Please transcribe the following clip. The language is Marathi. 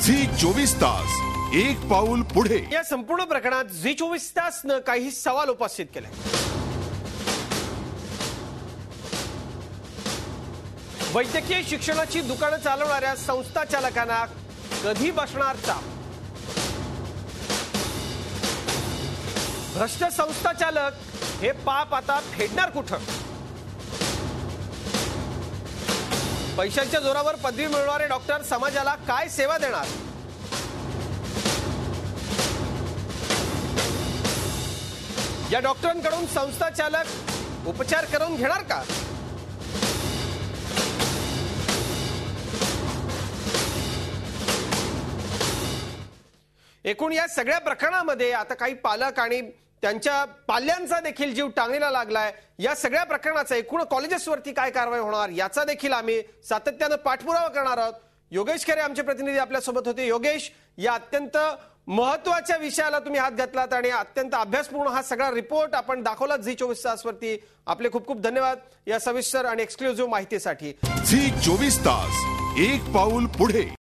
झी 24 तास एक पाऊल पुढे। या संपूर्ण प्रकरणात झी 24 तासनं काही सवाल उपस्थित केले। वैद्यकीय शिक्षणाची दुकानं चालवणाऱ्या संस्था चालकांना कधी बसणार चाप? भ्रष्ट संस्था चालक हे पाप आता फेडणार कुठं? पैशांच्या जोरावर पदवी मिळवणारे डॉक्टर समाजाला काय सेवा देणार? या डॉक्टरांकडून संस्था चालक उपचार करून घेणार का? एकूण या सगळ्या प्रकरणामध्ये आता काही पालक आणि त्यांच्या पाल्यांचा देखील जीव टांगणीला लागलाय। या सगळ्या प्रकरणाचा एकूण कॉलेजेसवरती काय कारवाई होणार याचा देखील आम्ही सातत्याने पाठपुरावा करणार आहोत। योगेश खरे आमचे प्रतिनिधी आपल्या सोबत होते। योगेश, या अत्यंत महत्त्वाच्या विषयाला तुम्ही हात घातलात आणि अत्यंत अभ्यासपूर्ण हा सगळा रिपोर्ट आपण दाखवला झी 24 तासवरती। आपले खूप खूप धन्यवाद या सविस्तर आणि एक्सक्लुझिव्ह माहितीसाठी। झी 24 तास एक पाऊल पुढे।